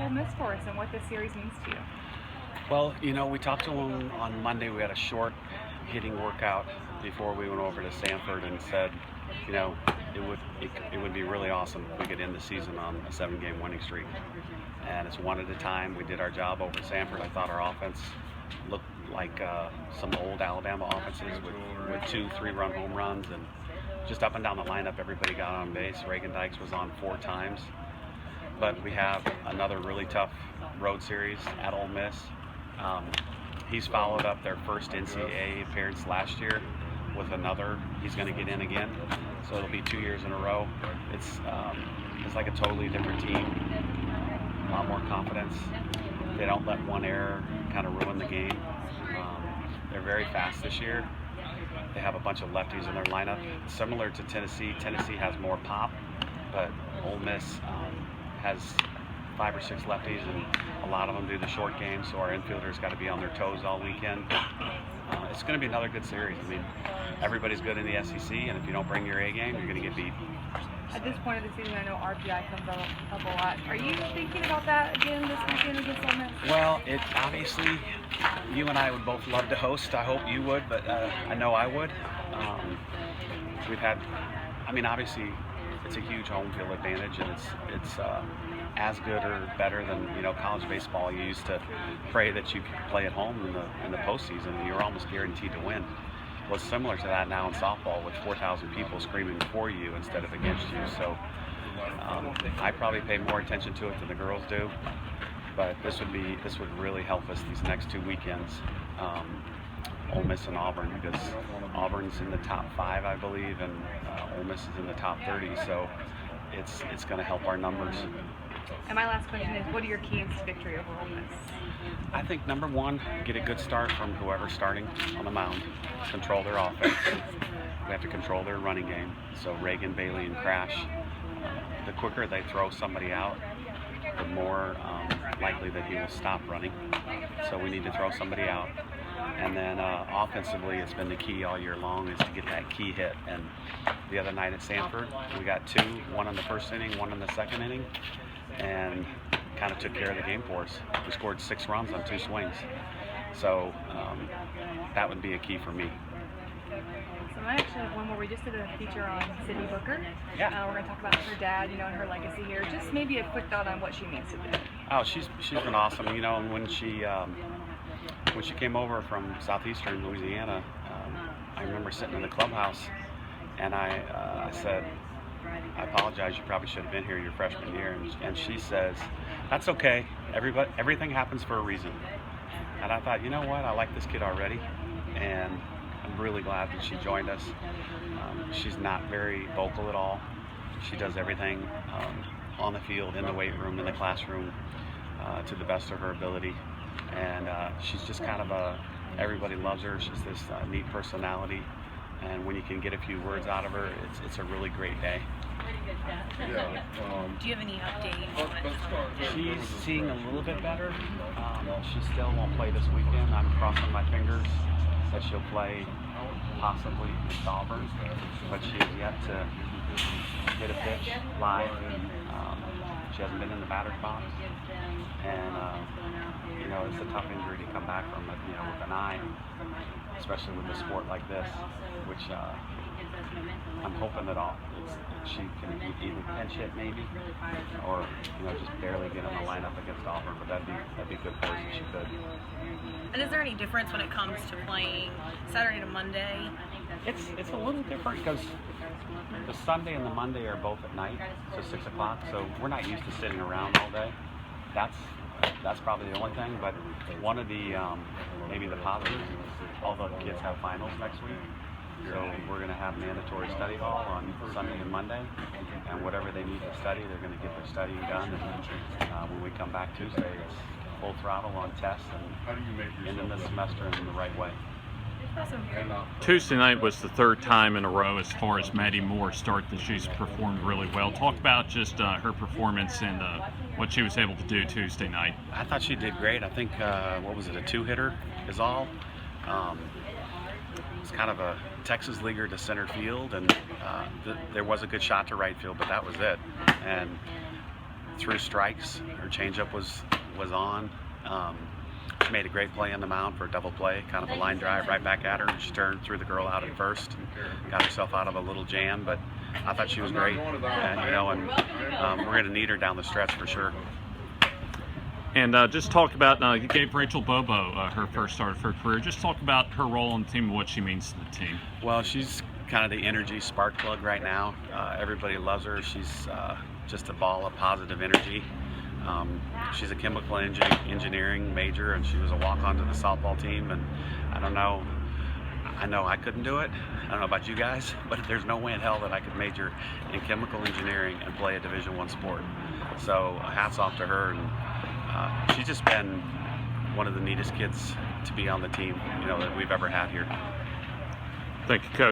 Ole Miss for us and what this series means to you. Well, we talked to him on Monday. We had a short hitting workout before we went over to Sanford and said, it would be really awesome if we could end the season on a 7-game winning streak. And it's one at a time. We did our job over at Sanford. I thought our offense looked like some old Alabama offenses with 2-3-run home runs, and just up and down the lineup, everybody got on base. Reagan Dykes was on 4 times. But we have another really tough road series at Ole Miss. He's followed up their first NCAA appearance last year with another. He's going to get in again, so it'll be 2 years in a row. It's like a totally different team, a lot more confidence. They don't let one error kind of ruin the game. They're very fast this year. They have a bunch of lefties in their lineup, similar to Tennessee. Tennessee has more pop, but Ole Miss has 5 or 6 lefties, and a lot of them do the short game, so our infielders got to be on their toes all weekend. It's going to be another good series. I mean, everybody's good in the SEC, and if you don't bring your A game, you're going to get beat. At this point of the season, I know RPI comes up a lot. Are you thinking about that again this weekend against Ole Miss? Well, it obviously, you and I would both love to host. I hope you would, but I know I would. Obviously, it's a huge home field advantage, and it's as good or better than college baseball. You used to pray that you could play at home in the postseason, and you're almost guaranteed to win. Well, it's similar to that now in softball with 4,000 people screaming for you instead of against you. So I probably pay more attention to it than the girls do. But this would really help us these next 2 weekends. Ole Miss and Auburn, because Auburn's in the top 5, I believe, and Ole Miss is in the top 30. So it's going to help our numbers. And my last question is, what are your keys to victory over Ole Miss? I think number 1, get a good start from whoever's starting on the mound. Control their offense. We have to control their running game. So Reagan, Bailey, and Crash. The quicker they throw somebody out, the more likely that he will stop running. So we need to throw somebody out. And then offensively, it's been the key all year long is to get that key hit. And the other night at Sanford, we got 2, one in the first inning, one in the second inning, and kind of took care of the game for us. We scored 6 runs on 2 swings. So that would be a key for me. So I actually have one more. We just did a feature on Sidney Booker. Yeah. We're going to talk about her dad, and her legacy here. Just maybe a quick thought on what she means to them. Oh, she's been awesome. And when she came over from southeastern Louisiana, I remember sitting in the clubhouse, and I said, I apologize, you probably should have been here your freshman year. And she says, that's okay. Everything happens for a reason. And I thought, you know what? I like this kid already, and I'm really glad that she joined us. She's not very vocal at all. She does everything on the field, in the weight room, in the classroom, to the best of her ability. And she's just kind of everybody loves her. She's this neat personality. And when you can get a few words out of her, it's a really great day. Yeah. Do you have any update? She's seeing a little bit better. She still won't play this weekend. I'm crossing my fingers that she'll play possibly against Auburn, but she has yet to hit a pitch live. She hasn't been in the batter's box, and it's a tough injury to come back from. With an eye, especially with a sport like this, which I'm hoping that she can either pinch hit maybe, or just barely get in the lineup against Auburn. But that'd be good for her if she could. And is there any difference when it comes to playing Saturday to Monday? It's a little different because the Sunday and the Monday are both at night, so 6 o'clock. So we're not used to sitting around all day. That's probably the only thing. But one of the maybe the positives is all the kids have finals next week. So we're going to have mandatory study hall on Sunday and Monday, and whatever they need to study, they're going to get their studying done. And when we come back Tuesday, it's full throttle on tests and ending the semester in the right way. Awesome. Tuesday night was the 3rd time in a row as far as Maddie Moore start that she's performed really well. Talk about just her performance and what she was able to do Tuesday night. I thought she did great. I think, a 2-hitter is all. It's kind of a Texas leaguer to center field, and there was a good shot to right field, but that was it. And threw strikes. Her changeup was on. She made a great play on the mound for a double play, kind of a line drive right back at her. She turned, threw the girl out at first, and got herself out of a little jam. But I thought she was great, and we're going to need her down the stretch for sure. And just talk about, you gave Rachel Bobo her first start of her career. Just talk about her role on the team and what she means to the team. Well, she's kind of the energy spark plug right now. Everybody loves her. She's just a ball of positive energy. She's a chemical engineering major, and she was a walk-on to the softball team. And I know I couldn't do it. I don't know about you guys, but there's no way in hell that I could major in chemical engineering and play a Division I sport. So hats off to her. And she's just been one of the neatest kids to be on the team, that we've ever had here. Thank you, Coach.